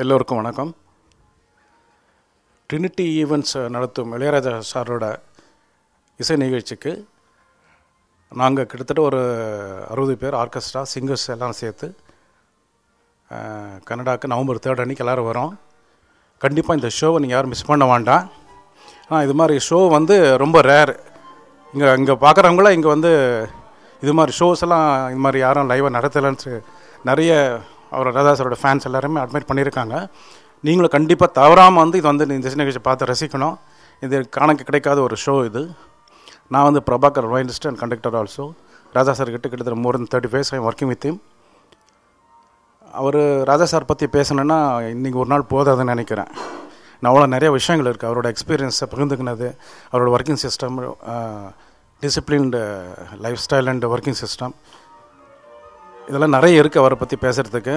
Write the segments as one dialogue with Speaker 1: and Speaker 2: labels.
Speaker 1: எல்லோருக்கும் வணக்கம். Trinity events நடத்தும் இளையராஜா சாரோட இசை நிகழ்ச்சிக்கு நாங்கள் கிட்டத்தட்ட ஒரு 60 பேர் ஆர்கெஸ்ட்ரா சிங்கர்ஸ் எல்லாம் சேர்த்து கனடாவுக்கு நவம்பர் 3 அன்றைக்கி எல்லோரும் வரோம். கண்டிப்பாக இந்த ஷோவை நீங்கள் யாரும் மிஸ் பண்ண வேண்டாம். ஆனால் இது மாதிரி ஷோ ரொம்ப ரேர். இங்கே பார்க்குறவங்கள இங்கே இது மாதிரி ஷோஸ் எல்லாம் இது மாதிரி யாரும் லைவாக நடத்தலைன்னு நிறைய அவர் ராஜா சாரோட ஃபேன்ஸ் எல்லாருமே அட்மைட் பண்ணியிருக்காங்க. நீங்களும் கண்டிப்பாக தவறாமல் இது இந்த நிகழ்ச்சி பார்த்து ரசிக்கணும். இது கிடைக்காத ஒரு ஷோ இது. நான் Prabhakar violinist and conductor also. Raja sir கிட்டத்தட்ட more than 35 I'm working with him. அவர் ராஜா சார் பற்றி பேசணுன்னா இன்றைக்கி ஒரு நாள் போதாதுன்னு நினைக்கிறேன். நான் அவ்வளோ நிறைய விஷயங்கள் இருக்குது. அவரோட எக்ஸ்பீரியன்ஸை பகிர்ந்துக்கினது, அவரோட working system, disciplined life style and working system, இதெல்லாம் நிறைய இருக்குது அவரை பற்றி பேசுகிறதுக்கு.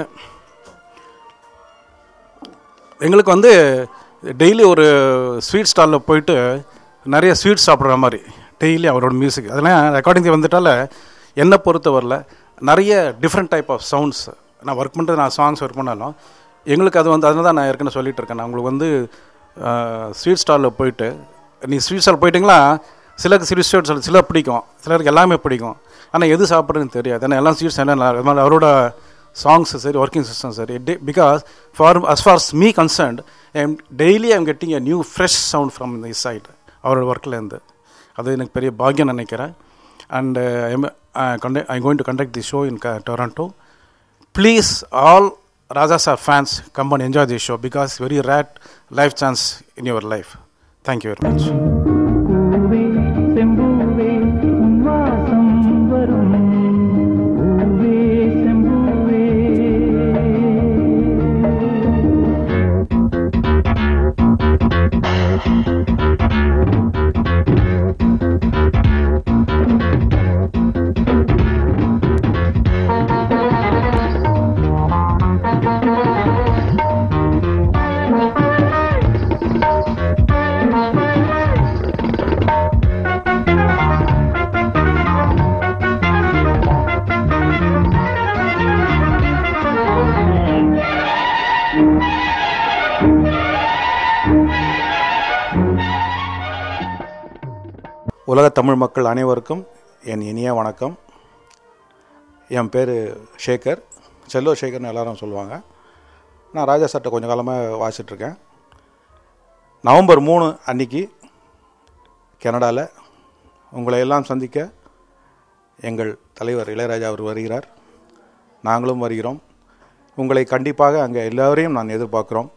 Speaker 1: எங்களுக்கு டெய்லி ஒரு ஸ்வீட் ஸ்டாலில் போயிட்டு நிறைய ஸ்வீட் சாப்பிட்ற மாதிரி டெய்லி அவரோட மியூசிக் அதெல்லாம் ரெக்கார்டிங் வந்துட்டால என்னை பொறுத்தவரையில் நிறைய டிஃப்ரெண்ட் டைப் ஆஃப் சவுண்ட்ஸ் நான் ஒர்க் பண்ணுறது, நான் சாங்ஸ் ஒர்க் பண்ணாலும் எங்களுக்கு அது அதனால தான் நான் ஏற்கனவே சொல்லிகிட்டு இருக்கேன். நான் உங்களுக்கு ஸ்வீட் ஸ்டாலில் போயிட்டு ஸ்வீட் ஸ்டால் போயிட்டிங்களா, சிலருக்கு ஸ்வீட் ஸ்டால் சில பிடிக்கும், சிலருக்கு எல்லாமே பிடிக்கும். ஆனால் எது சாப்பிட்றதுன்னு தெரியாது. ஏன்னா எல்லாம் ஸ்வீட்ஸ் என்ன அவரோட சாங்ஸ் சரி, ஒர்க்கிங் சிஸ்டம் சரி. Because as far as me concerned, I'm getting a new fresh sound from this side அவரோட ஒர்க்லேருந்து. அது எனக்கு பெரிய பாக்கியம் நினைக்கிறேன். And I'm going to conduct the show in Toronto. Please, all Raja Sir fans, come and enjoy this show because it's very rare life chance in your life. Thank you very much. உலக தமிழ் மக்கள் அனைவருக்கும் என் இனிய வணக்கம். என் பேர் Sekar, Cello சேகர்னு எல்லாரும் சொல்லுவாங்க. நான் ராஜா சார்ட்ட கொஞ்சம் காலமாக வாசிட்ருக்கேன். நவம்பர் 3 அன்றைக்கி கனடாவில் உங்களை எல்லாம் சந்திக்க எங்கள் தலைவர் இளையராஜா அவர் வருகிறார். நாங்களும் வருகிறோம். உங்களை கண்டிப்பாக அங்கே எல்லோரையும் நான் எதிர்பார்க்குறோம்.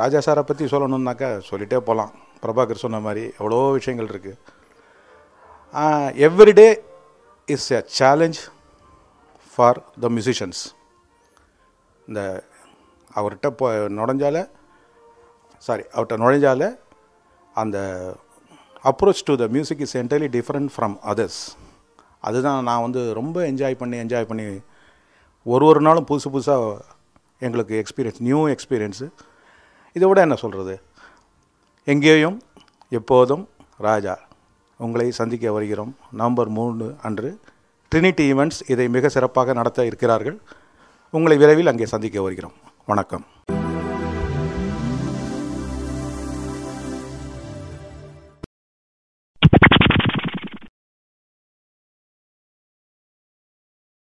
Speaker 1: ராஜா சாரை பற்றி சொல்லணுன்னாக்கா சொல்லிகிட்டே போகலாம். பிரபாகர் சொன்ன மாதிரி எவ்வளோ விஷயங்கள் இருக்குது. Everyday is a challenge for the musicians. இந்த அவர்கிட்ட நுழைஞ்சால அந்த approach to the music is entirely different from others. அதுதான் நான் ரொம்ப என்ஜாய் பண்ணி ஒரு நாளும் புதுசாக எங்களுக்கு நியூ எக்ஸ்பீரியன்ஸு. இதை விட என்ன சொல்கிறது, எங்கேயும் எப்போதும் ராஜா உங்களை சந்திக்க வருகிறோம். நவம்பர் 3 அன்று ட்ரினிட்டி ஈவெண்ட்ஸ் இதை மிக சிறப்பாக நடத்த இருக்கிறார்கள். உங்களை விரைவில் அங்கே சந்திக்க வருகிறோம். வணக்கம்.